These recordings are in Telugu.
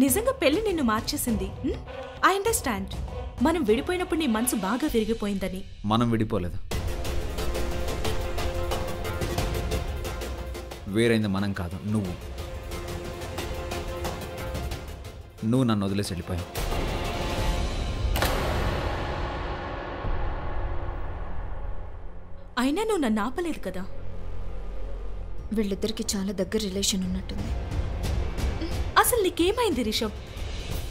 నిజంగా పెళ్లి నిన్ను మార్చేసింది. I understand. మనం విడిపోయినప్పుడు నీ మనసు బాగా విరిగిపోయిందని. మనం విడిపోలేదు, వేరైంది మనం కాదు, నువ్వు నన్ను వదిలేసి వెళ్ళిపోయావు. అయినా నువ్వు నన్ను ఆపలేదు కదా. వీళ్ళిద్దరికి చాలా దగ్గర రిలేషన్ ఉన్నట్టుంది. అసలు నీకేమైంది రిషబ్?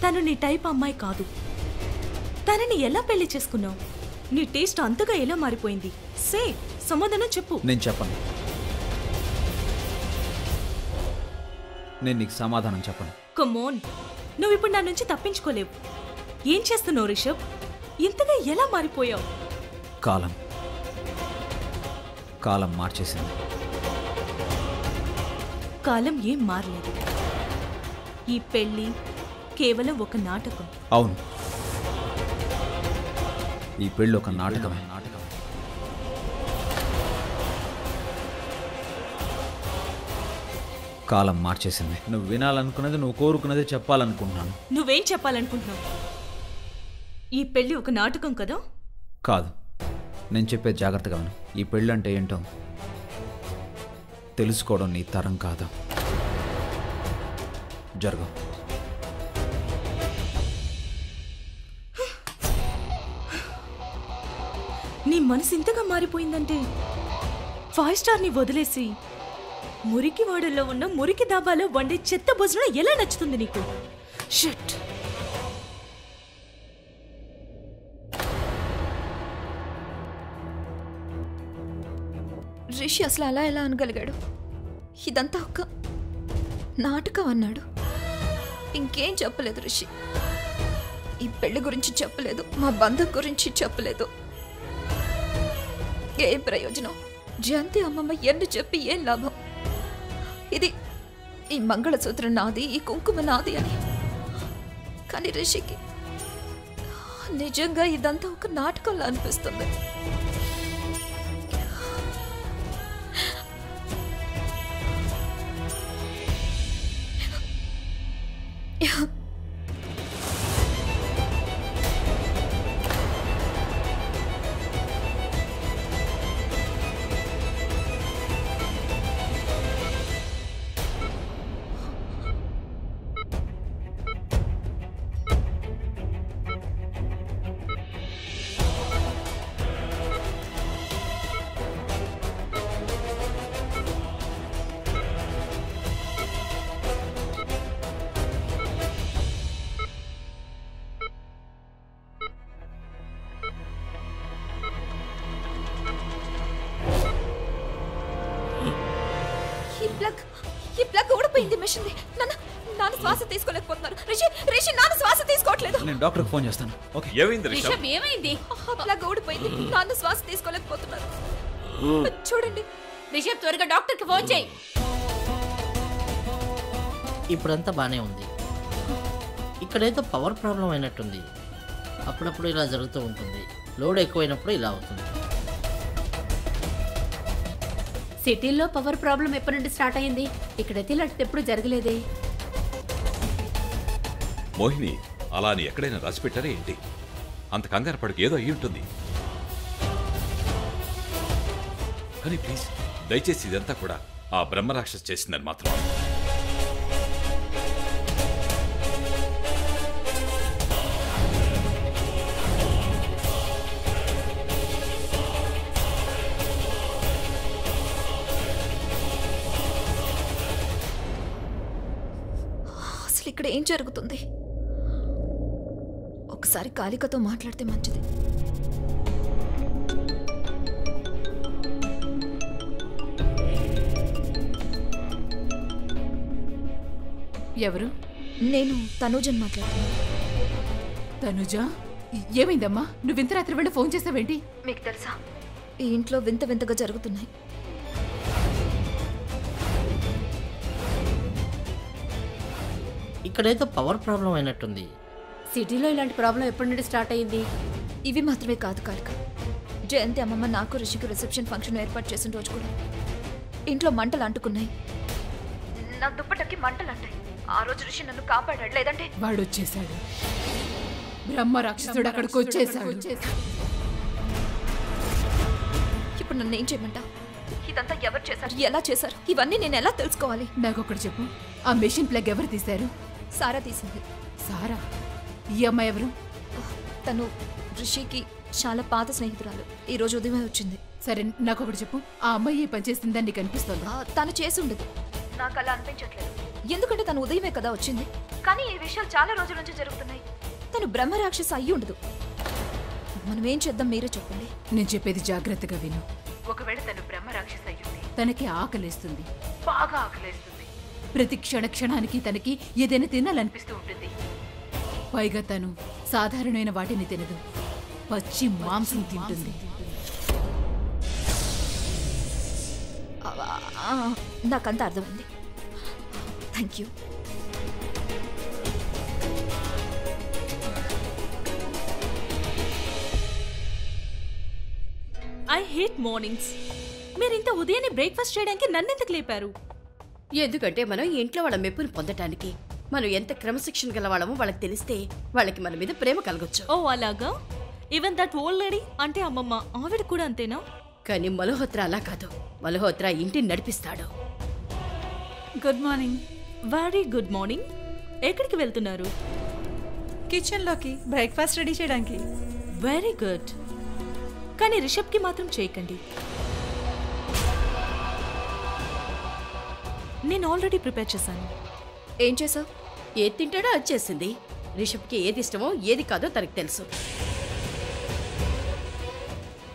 తను నీ టైప్ అమ్మాయి కాదు. తనని ఎలా పెళ్లి చేసుకున్నావు? నీ టేస్ట్ అంతగా ఎలా మారిపోయింది? సే, సమాధానం చెప్పు. నేను చెప్పను. నేను నీకు సమాధానం చెప్పను. కమోన్, నువ్వు ఇప్పుడు నా నుంచి తప్పించుకోలేవు. ఏం చేస్తున్నావు రిషబ్? ఇంతగా ఎలా మారిపోయావు? కాలం మార్చేసింది. కాలం ఏం మారలేదు. ఈ పెళ్లి కేవలం ఒక నాటకం. అవును, ఈ పెళ్ళి ఒక నాటకమే. కాలం మార్చేసింది. నువ్వు వినాలనుకున్నది, నువ్వు కోరుకున్నది చెప్పాలనుకుంటున్నాను. నువ్వేం చెప్పాలనుకుంటున్నావు? ఈ పెళ్లి ఒక నాటకం కదా? కాదు, నేను చెప్పేది జాగ్రత్తగా విను. ఈ పెళ్ళి అంటే ఏంటో తెలుసుకోవడం నీ తరం కాదు. జరగ. నీ మనసు ఇంతగా మారిపోయిందంటే 5 స్టార్ని వదిలేసి మురికి వాడల్లో ఉన్న మురికి దాబాలో వండే చెత్త భోజనం ఎలా నచ్చుతుంది నీకు? షట్. రిషి అసలు అలా ఎలా అనగలిగాడు? ఇదంతా ఒక నాటకం అన్నాడు. ఇంకేం చెప్పలేదు రిషి. ఈ పెళ్లి గురించి చెప్పలేదు, మా బంధం గురించి చెప్పలేదు. ఏం ప్రయోజనం? జయంతి అమ్మమ్మ ఎన్ని చెప్పి ఏం లాభం? ఇది ఈ మంగళసూత్రం నాది, ఈ కుంకుమ నాది అని. కానీ రిషికి నిజంగా ఇదంతా ఒక నాటకంలా అనిపిస్తుంది. ఈ ప్లగ్ ఊడిపోయింది మిషన్. నాన్న శ్వాస తీసుకోలేకపోతున్నారు. రిషి నాన్న శ్వాస తీసుకోవట్లేదు. నేను డాక్టర్కి ఫోన్ చేస్తాను. ఓకే. ఏమైంది రిషబ్? ఏమైంది? ప్లగ్ ఊడిపోయింది, నాన్న శ్వాస తీసుకోలేకపోతున్నారు. చూడండి రిషబ్, త్వరగా డాక్టర్కి ఫోన్ చేయి. ఇప్పుడంతా బానే ఉంది. ఇక్కడేదో పవర్ ప్రాబ్లం అయినట్టుంది. అప్పుడప్పుడు ఇలా జరుగుతూ ఉంటుంది. లోడ్ ఎక్కువైనప్పుడు ఇలా అవుతుంది. సిటీల్లో పవర్ ప్రాబ్లం ఎప్పటి నుండి స్టార్ట్ అయింది? ఇక్కడైతే ఇలాంటిది ఎప్పుడు జరగలేదే. మోహిని, అలా అని ఎక్కడైనా రాసిపెట్టారా ఏంటి? అంత కంగారు పడకు, ఏదో అయ్యి ఉంటుంది. కానీ ప్లీజ్, దయచేసి ఇదంతా కూడా ఆ బ్రహ్మరాక్షస్ చేసిందని మాత్రం. ఇక్కడ ఏం జరుగుతుంది? ఒకసారి కాళికతో మాట్లాడితే మంచిది. ఎవరు? నేను తనూజని మాట్లాడుతున్నాను. తనుజా, ఏమైందమ్మా? నువ్వు ఇంత రాత్రి వెళ్ళి ఫోన్ చేసావేంటి? మీకు తెలుసా, ఈ ఇంట్లో వింత వింతగా జరుగుతున్నాయి. ఇక్కడేదో పవర్ ప్రాబ్లం అయినట్టుంది. సిటీలో ఇలాంటి ప్రాబ్లం ఎప్పటి నుండి స్టార్ట్ అయింది? ఇవి మాత్రమే కాదు కాళిక, జయంతి అమ్మమ్మ నాకు రిషికి రిసెప్షన్ ఫంక్షన్ ఏర్పాటు చేసిన రోజు కూడా ఇంట్లో మంటలు అంటుకున్నాయి. నా దుప్పటకి మంటలు అంటాయి. ఆ రోజు ఋషి నన్ను కాపాడాడు, లేదంటే వాడు వచ్చేసాడు. బ్రహ్మ రాక్షసుడు అక్కడికి వచ్చేసాడు. ఇప్పుడు నన్ను ఏం చేయమంటావు? ఇదంతా ఎవరు చేశారు, ఎలా చేశారు, ఇవన్నీ నేను ఎలా తెలుసుకోవాలి? నాకొకటి చెప్పు, ఆ మెషిన్ ప్లగ్ ఎవరు తీశారు? సారా తీసింది. సారా? ఈ అమ్మాయి ఎవరు? తను ఋషికి చాలా పాత స్నేహితురాలు. ఈ రోజు ఉదయమే వచ్చింది. సరే నాకొకటి చెప్పు, ఆ అమ్మాయి ఏ పని చేసిందని నీకు అనిపిస్తుందా? తను చేసి ఉండదు. నాకు అలా అనిపించట్లేదు, ఎందుకంటే తను ఉదయమే కదా వచ్చింది. కానీ ఈ విషయాలు చాలా రోజుల నుంచి జరుగుతున్నాయి. తను బ్రహ్మరాక్షసి అయ్యి ఉండదు. మనం ఏం చేద్దాం, మీరే చెప్పండి. నేను చెప్పేది జాగ్రత్తగా విను. ఒకవేళ తను బ్రహ్మ రాక్షసి అయ్యుంది, తనకి ఆకలేస్తుంది, బాగా ఆకలేస్తుంది. ప్రతి క్షణానికి తనకి ఏదైనా తినాలనిపిస్తూ ఉంటుంది. పైగా తను సాధారణమైన వాటిని తినదు, పచ్చి మాంసం తింటుంది. నాకంతా అర్థమైంది. Thank you. I hate mornings. మీరు ఇంత ఉదయాన్నే బ్రేక్ఫాస్ట్ చేయడానికి నన్నెందుకు లేపారు? ఎందుకంటే మనం ఇంట్లో వాళ్ళ మెప్పుని పొందటానికి. మనం ఎంత క్రమశిక్షణ గల వాళ్ళమో వాళ్ళకి తెలిస్తే వాళ్ళకి మన మీద ప్రేమ కలగొచ్చు. ఓ అలాగా? ఈవెన్ దట్ ఓల్డ్ లేడీ అంటే అమ్మమ్మ, ఆవిడ కూడా అంతేనా? కానీ మల్హోత్రా అలా కాదు. మల్హోత్రా ఇంటిని నడిపిస్తాడు. Good morning. Very good morning. ఎక్కడికి వెళ్తున్నారు? కిచెన్లోకి బ్రేక్ఫాస్ట్ రెడీ చేయడానికి. Very good. కానీ రిషబ్కి మాత్రం చేయకండి. నేను ఆల్రెడీ ప్రిపేర్ చేశాను. ఏం చేసావు? ఏది తింటాడో అది చేసింది. రిషబ్కి ఏది ఇష్టమో ఏది కాదో తనకు తెలుసు.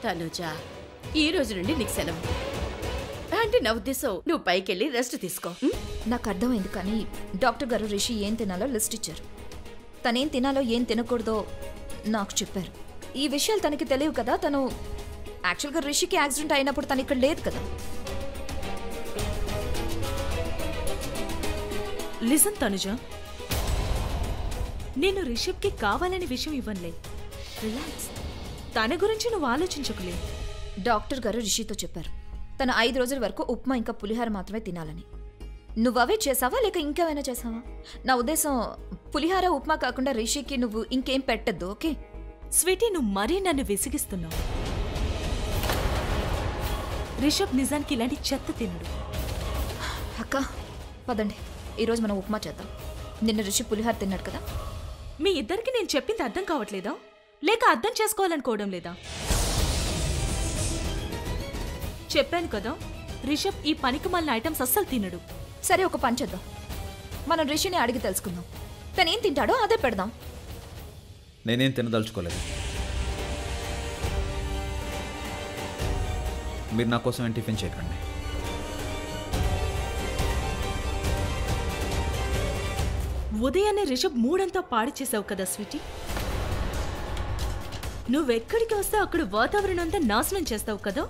తనుజా, ఈ రోజు నుండి నీకు సెలవు. అంటే నా ఉద్దేశం, నువ్వు పైకెళ్ళి రెస్ట్ తీసుకో. నాకు అర్థమైంది, కానీ డాక్టర్ గారు రిషి ఏం తినాలో లిస్ట్ ఇచ్చారు. తనేం తినాలో ఏం తినకూడదో నాకు చెప్పారు. ఈ విషయాలు తనకి తెలియవు కదా. తను యాక్చువల్గా రిషికి యాక్సిడెంట్ అయినప్పుడు తను ఇక్కడ లేదు కదా. లిసన్ తనుజ, నేను రిషబ్కి కావాలనే విషయం ఇవ్వనులే. రిలాక్స్. తన గురించి నువ్వు ఆలోచించకులే. డాక్టర్ గారు రిషితో చెప్పారు, తను 5 రోజుల వరకు ఉప్మా ఇంకా పులిహార మాత్రమే తినాలని. నువ్వవే చేసావా లేక ఇంకేమైనా చేసావా? నా ఉద్దేశం, పులిహార ఉప్మా కాకుండా రిషికి నువ్వు ఇంకేం పెట్టద్దు. ఓకే స్వీటీ, నువ్వు మరీ నన్ను విసిగిస్తున్నావు. రిషబ్ నిజానికి ఇలాంటి చెత్త తినడు. అక్క పదండి, ఈరోజు మనం ఉప్మా చేద్దాం. నిన్న రిషి పులిహార తిన్నాడు కదా. మీ ఇద్దరికి నేను చెప్పింది అర్థం కావట్లేదా, లేక అర్థం చేసుకోవాలనుకోవడం లేదా? చెప్పాను కదా, రిషబ్ ఈ పనికి మాలిన ఐటమ్స్ అస్సలు తినడు. సరే, ఒక పని చేద్దాం. మనం రిషిని అడిగి తెలుసుకుందాం. తను ఏం తింటాడో అదే పెడదాం. నేనేం తినదలుచుకోలేదు. మీరు నా కోసం ఏం టిఫిన్ చేయకండి. ఉదయాన్నే రిషబ్ మూడంతా పాడి చేసావు కదా స్వీటీ. నువ్వెక్కడికి వస్తే అక్కడ వాతావరణం అంతా నాశనం చేస్తావు కదా.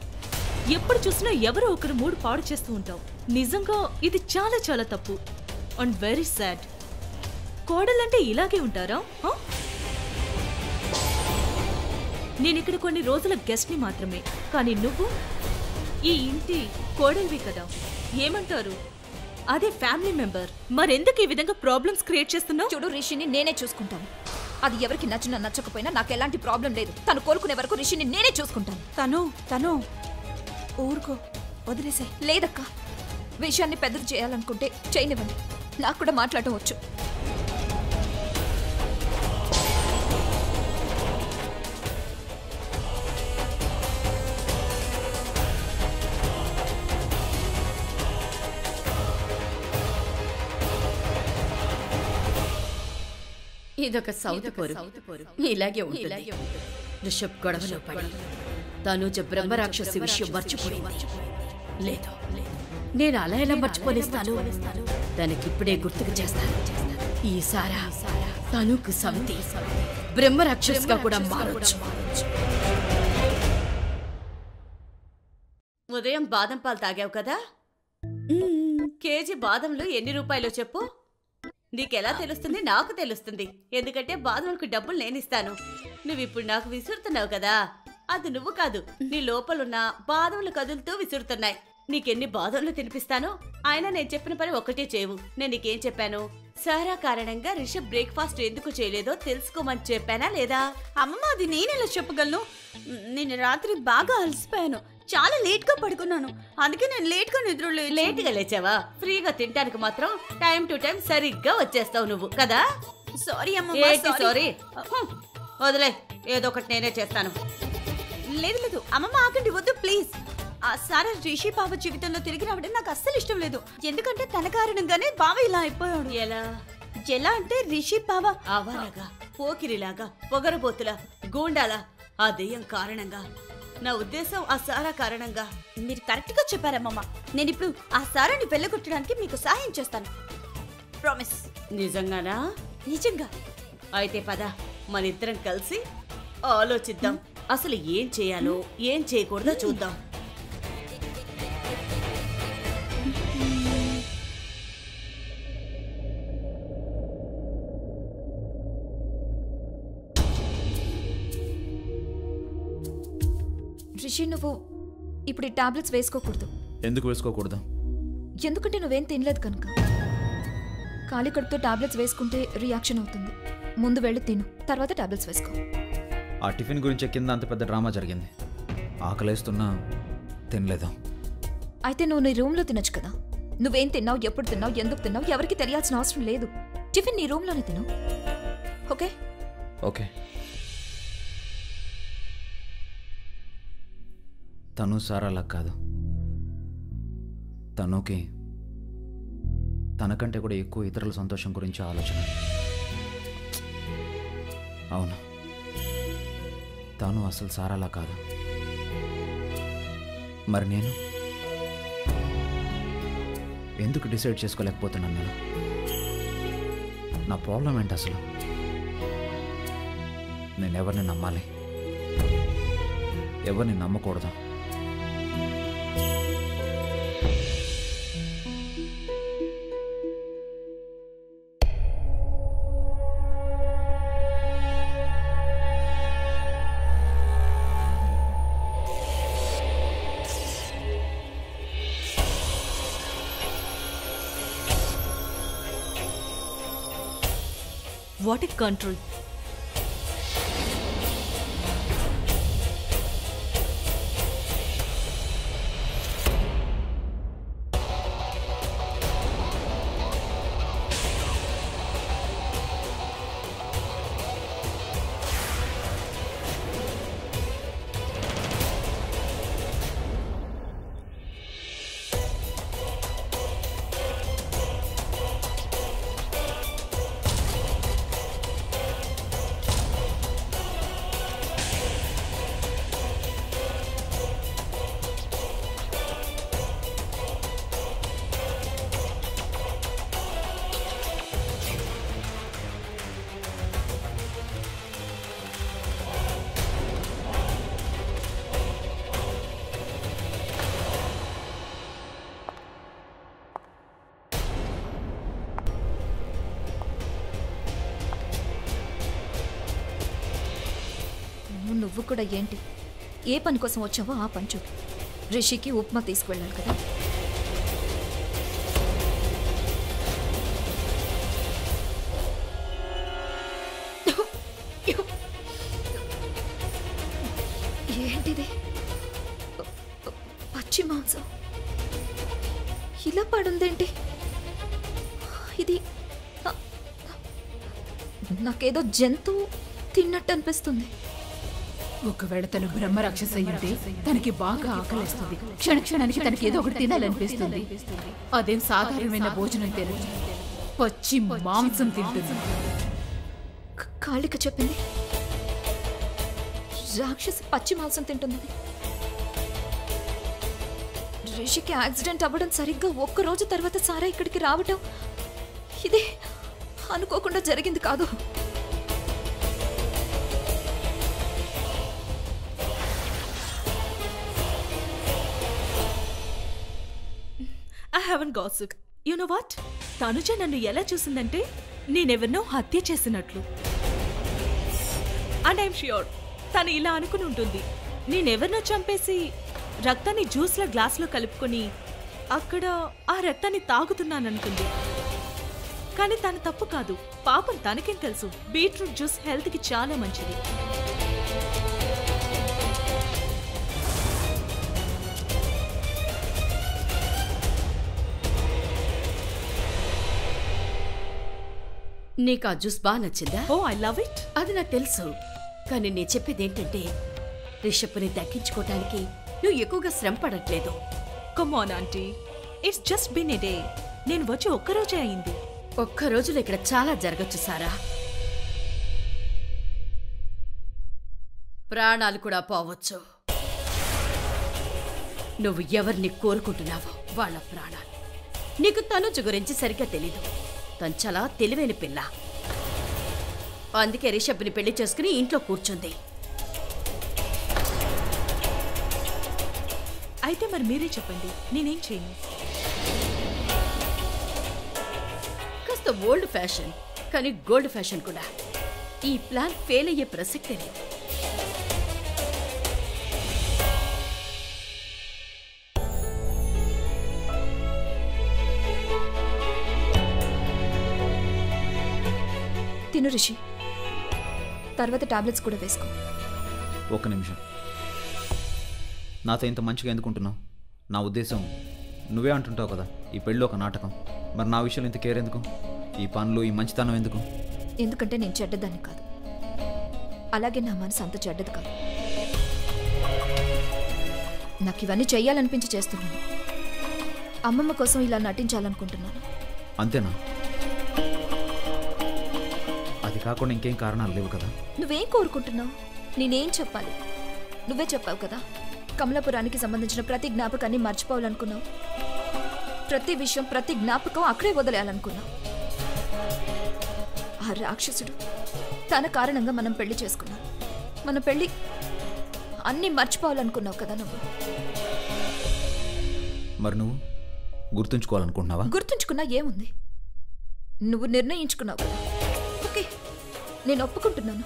ఎప్పుడు చూసినా ఎవరో ఒకరు మూడు పాడు చేస్తూ ఉంటావు. నిజంగా ఇది చాలా చాలా తప్పు అండ్ వెరీ సాడ్. కోడలంటే ఇలాగే ఉంటారా? నేనిక్కడ కొన్ని రోజుల గెస్ట్ని మాత్రమే, కానీ నువ్వు ఈ ఇంటి కోడలివి కదా. ఏమంటారు, అదే ఫ్యామిలీ మెంబర్. మరెందుకు ఈ విధంగా ప్రాబ్లమ్స్ క్రియేట్ చేస్తున్నావు? చూడు, రిషిని నేనే చూసుకుంటాను. అది ఎవరికి నచ్చినా నచ్చకపోయినా నాకు ఎలాంటి ప్రాబ్లం లేదు. తను కోలుకునే వరకు రిషిని నేనే చూసుకుంటాను. తను ఊరుకో, వదిలేసే. లేదక్క, విషయాన్ని పెద్దది చేయాలనుకుంటే చేయనివ్వండి. నాకు కూడా మాట్లాడటం వచ్చు. ఇదొక సౌత్ పోరు, ఇలాగే ఉంటుంది. రిషబ్ గొడవలో పడి తనుజ బ్రహ్మరాక్షసి విషయం మర్చిపోయింది. లేదు, నేను అలా ఎలా మర్చిపోలేస్తాను? తనకిప్పుడే గుర్తుకు చేస్తాను. ఈ సారా తనుకు సమితి బ్రహ్మరాక్షసిగా కూడా మారొచ్చు. ఉదయం బాదం పాలు తాగావు కదా. కేజీ బాదంలు ఎన్ని రూపాయలు చెప్పు. నీకెలా తెలుస్తుంది? నాకు తెలుస్తుంది. ఎందుకంటే బాదములకు డబ్బులు నేనిస్తాను. నువ్విప్పుడు నాకు విసురుతున్నావు కదా, అది నువ్వు కాదు, నీ లోపలున్న బాదములు కదులుతూ విసురుతున్నాయి. నీకెన్ని బాధలు తినిపిస్తానో అయినా నేను చెప్పిన పని ఒక్కటే చేయవు. నేను నీకేం చెప్పాను? సారా కారణంగా రిషబ్ బ్రేక్ఫాస్ట్ ఎందుకు చేయలేదో తెలుసుకోమని చెప్పానా లేదా? అమ్మమ్మ అది నేనెలా చెప్పగలను? నేను రాత్రి బాగా అలసిపోయాను, చాలా లేట్ గా పడుకున్నాను, అందుకే నేను లేట్ గా లేట్గా లేచావా? ఫ్రీగా తినడానికి మాత్రం టైం టు టైం సరిగ్గా వచ్చేస్తావు నువ్వు కదా. సారీ ఏంటి సారీ? వదిలే, ఏదో ఒకటి నేనే చేస్తాను. లేదు లేదు అమ్మమ్మ ఆగండి, వద్దు ప్లీజ్. ఆ సారా రిషి బావ జీవితంలో తిరిగి రావడం నాకు అస్సలు ఇష్టం లేదు. ఎందుకంటే తన కారణంగానే బావ ఇలా అయిపోయాడు. ఎలా అంటే రిషి బావ ఆవాలగా, పోకిరిలాగా, పొగరబోతులా, గూండాలా, ఆ దెయ్యం కారణంగా. నా ఉద్దేశం ఆ సారా కారణంగా. మీరు కరెక్ట్ గా చెప్పారమ్మమ్మ. నేను ఇప్పుడు ఆ సారాని వెళ్ళగొట్టడానికి మీకు సహాయం చేస్తాను, ప్రామిస్. నిజంగానా? నిజంగా. అయితే పద, మనిద్దరం కలిసి ఆలోచిద్దాం. అసలు ఏం చేయాలో ఏం చేయకూడదో చూద్దాం. రిషి, నువ్వు ఇప్పుడు ఈ టాబ్లెట్స్ వేసుకోకూడదు. ఎందుకు వేసుకోకూడదు? ఎందుకంటే నువ్వేం తినలేదు కనుక. ఖాళీ కడుపుతో టాబ్లెట్స్ వేసుకుంటే రియాక్షన్ అవుతుంది. ముందు వెళ్ళి తిను, తర్వాత టాబ్లెట్స్ వేసుకో. ఆ టిఫిన్ గురించి కింద అంత పెద్ద డ్రామా జరిగింది. ఆకలేస్తున్నా తినలేదు. అయితే నువ్వు నీ రూమ్లో తినొచ్చు కదా. నువ్వేం తిన్నావు, ఎప్పుడు తిన్నావు, ఎందుకు తిన్నావు ఎవరికి తెలియాల్సిన అవసరం లేదు. టిఫిన్ నీ రూమ్లోనే తిను, ఓకే? ఓకే. తను సారాలా కాదు. తనుకి తనకంటే కూడా ఎక్కువ ఇతరుల సంతోషం గురించి ఆలోచన. అవును, తను అసలు సారాలా కాదు. మరి నేను ఎందుకు డిసైడ్ చేసుకోలేకపోతున్నాను? నా ప్రాబ్లం ఏంటి అసలు? నేను ఎవరిని నమ్మాలి, ఎవరిని నమ్మకూడదు? What a control. నువ్వు కూడా ఏంటి, ఏ పని కోసం వచ్చావో ఆ పని చూడు. రిషికి ఉప్మా తీసుకువెళ్ళాలి కదా. ఏంటిది, పచ్చి మాంసం ఇలా పడుందేంటి? ఇది నాకేదో జంతువు తిన్నట్టు అనిపిస్తుంది. ఒకవేళ తను బ్రహ్మ రాక్షస అయ్యుంటే తనకి బాగా ఆకలిస్తుంది. క్షణక్షణానికి తనకి ఏదో ఒకటి తినాలనిపిస్తుంది. అదేం సాధారణమైన భోజనం తినదు, పచ్చి మాంసం తింటుంది. కాళిక చెప్పింది రాక్షసి పచ్చి మాంసం తింటుందని. రిషికి యాక్సిడెంట్ అవ్వడం సరిగ్గా ఒక్కరోజు తర్వాత సారా ఇక్కడికి రావటం ఇది అనుకోకుండా జరిగింది కాదు. I haven't gossip. You know what? Tanuja నన్ను ఎలా చూసిందంటే నేనెవరినో హత్య చేసినట్లు. అండ్ ఐఎమ్ ష్యూర్ తను ఇలా అనుకుని ఉంటుంది, నేనెవరినో చంపేసి రక్తాన్ని జ్యూస్ల గ్లాసులో కలుపుకొని అక్కడ ఆ రక్తాన్ని తాగుతున్నాననుకుంది. కానీ తన తప్పు కాదు, పాపం తనకేం తెలుసు. బీట్రూట్ జ్యూస్ హెల్త్కి చాలా మంచిది. నీకు ఆ జ్యూస్ బాగా నచ్చిందా? ఓ ఐ లవ్ ఇట్. అది నాకు తెలుసు, కానీ నేను చెప్పేది ఏంటంటే రిషబ్ని దక్కించుకోవటానికి నువ్వు ఎక్కువగా శ్రమ పడట్లేదు. Come on aunty, it's just bin a day. నేను వచ్చి ఒక్కరోజే అయింది. ఒక్క రోజులో ఇక్కడ చాలా జరగచ్చు సారా. ప్రాణాలు కూడా పోవచ్చు. నువ్వు ఎవరిని కోరుకుంటున్నావో వాళ్ళ ప్రాణాలు. నీకు తనుజ గురించి సరిగ్గా తెలీదు. తను చాలా తెలివైన పిల్ల. అందుకే రిషబ్ని పెళ్లి చేసుకుని ఇంట్లో కూర్చుంది. అయితే మరి మీరే చెప్పండి, నేనేం చేయను? కాస్త ఓల్డ్ ఫ్యాషన్, కానీ గోల్డ్ ఫ్యాషన్ కూడా. ఈ ప్లాన్ ఫెయిల్ అయ్యే ప్రసక్తే లేదు. తిను రిషి, తర్వాత టాబ్లెట్స్ కూడా వేసుకో. ఒక్క నిమిషం. నాతో ఇంత మంచిగా ఎందుకుంటున్నావు? నా ఉద్దేశం నువ్వే అంటుంటావు కదా, ఈ పెళ్ళి ఒక నాటకం. మరి నా విషయంలో ఇంత కేర్ ఎందుకు? ఈ పనులు, ఈ మంచితనం ఎందుకు? ఎందుకంటే నేను చెడ్డదాన్ని కాదు, అలాగే నా మనసు అంత చెడ్డది కాదు. నాకు ఇవన్నీ చెయ్యాలనిపించి చేస్తున్నాను. అమ్మమ్మ కోసం ఇలా నటించాలనుకుంటున్నాను. అంతేనా? అది కాకుండా ఇంకేం కారణాలు లేవు కదా? నువ్వేం కోరుకుంటున్నావు? నేనేం చెప్పాలి? నువ్వే చెప్పావు కదా, కమలాపురానికి సంబంధించిన ప్రతి జ్ఞాపకాన్ని మర్చిపోవాలనుకున్నావు. ప్రతి విషయం, ప్రతి జ్ఞాపకం అక్కడే వదిలేయాలనుకున్నావు. ఆ రాక్షసుడు తన కారణంగా మనం పెళ్లి చేసుకున్నాం. మన పెళ్లి అన్నీ మర్చిపోవాలనుకున్నావు కదా నువ్వు. మరి నువ్వు గుర్తుంచుకోవాలనుకుంటున్నావా? గుర్తుంచుకున్నా ఏముంది? నువ్వు నిర్ణయించుకున్నావు కదా. ఓకే, నేను ఒప్పుకుంటున్నాను.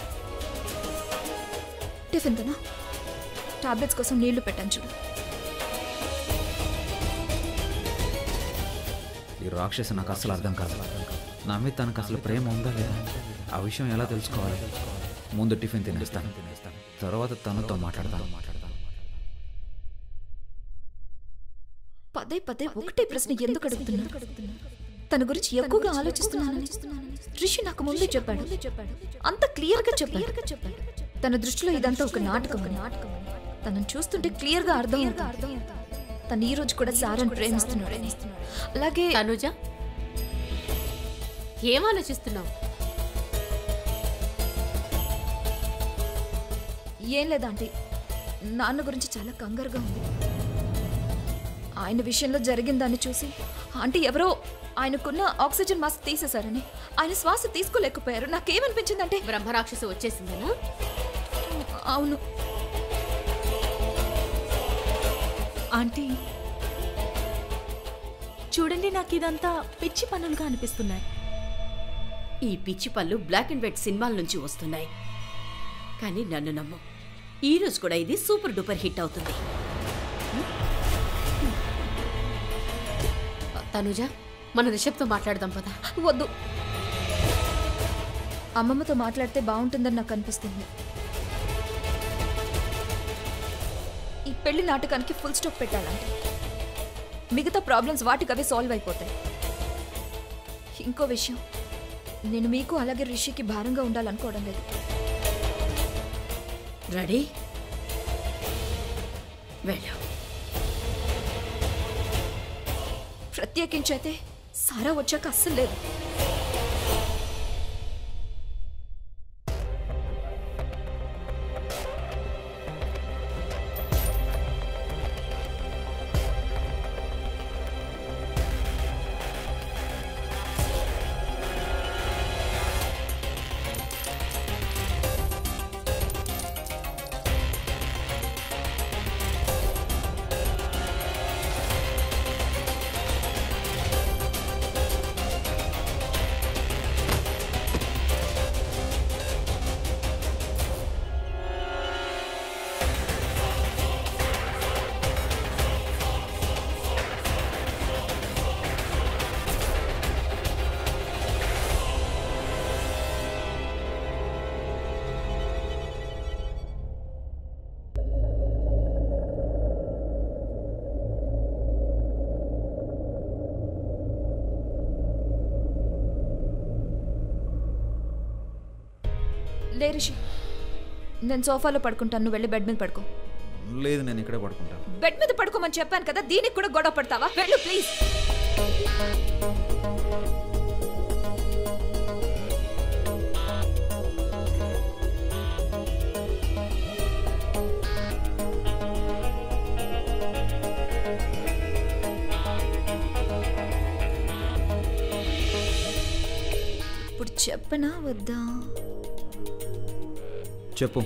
టిఫిన్ తినా, టాబ్లెట్స్ కోసం నీళ్లు పెట్టాను చూడు. ఈ రాక్షసి నాకు అసలు అర్థం కాదు. నా మీద తనకు అసలు ప్రేమ ఉందా లేదా? ఆ విషయం ఎలా తెలుసుకోవాలి? ముందు టిఫిన్ తినేస్తాను, తర్వాత తనతో మాట్లాడతాను. పదే పదే ఒకటే ప్రశ్న ఎందుకు అడుగుతున్నా? తన గురించి ఎక్కువగా ఆలోచిస్తున్నాను. రిషి నాకు ముందే చెప్పాడు, అంత క్లియర్ గా చెప్పాడు. తన దృష్టిలో ఇదంతా ఒక నాటకం. తనను చూస్తుంటే క్లియర్ గా అర్థం. తను ఈ రోజు కూడా సారాన్ని ప్రేమిస్తున్నాడని. అలాగే తనుజ, ఏం ఆలోచిస్తున్నావు? ఏం లేదా ఆంటీ, నాన్న గురించి చాలా కంగారుగా ఉంది. ఆయన విషయంలో జరిగిన దాన్ని చూసి ఆంటీ ఎవరో ఆయనకున్న ఆక్సిజన్ మాస్క్ తీసేశారని, ఆయన శ్వాస తీసుకోలేకపోయారు. నాకేమనిపించిందంటే బ్రహ్మరాక్షసి వచ్చేసిందనా? అవును ఆంటీ, చూడండి, నాకు ఇదంతా పిచ్చి పనులుగా అనిపిస్తున్నాయి. ఈ పిచ్చి పళ్ళు బ్లాక్ అండ్ వైట్ సినిమాల నుంచి వస్తున్నాయి. కానీ నన్ను నమ్ము, ఈ రోజు కూడా ఇది సూపర్ డూపర్ హిట్ అవుతుంది. తనుజ, మన రిషబ్తో మాట్లాడదాం పదా. వద్దు, అమ్మమ్మతో మాట్లాడితే బాగుంటుందని నాకు అనిపిస్తుంది. ఈ పెళ్లి నాటకానికి ఫుల్ స్టాప్ పెట్టాలంటే మిగతా ప్రాబ్లమ్స్ వాటికవే సాల్వ్ అయిపోతాయి. ఇంకో విషయం, నేను మీకు అలాగే రిషికి భారంగా ఉండాలనుకోవడం లేదు. రెడీ? వెళ్ళు. ప్రత్యేకించైతే సారా వచ్చాక అస్సలు లేదు. లే రిషి, నేను సోఫాలో పడుకుంటాను, నువ్వు వెళ్ళి బెడ్ మీద పడుకో. లేదు, నేను ఇక్కడే పడుకుంటాను. బెడ్ మీద పడుకోమని చెప్పాను కదా, దీనికి కూడా గొడవ పడతావా? వెళ్ళు ప్లీజ్. ఇప్పుడు చెప్పనా వద్దా? చెప్పు.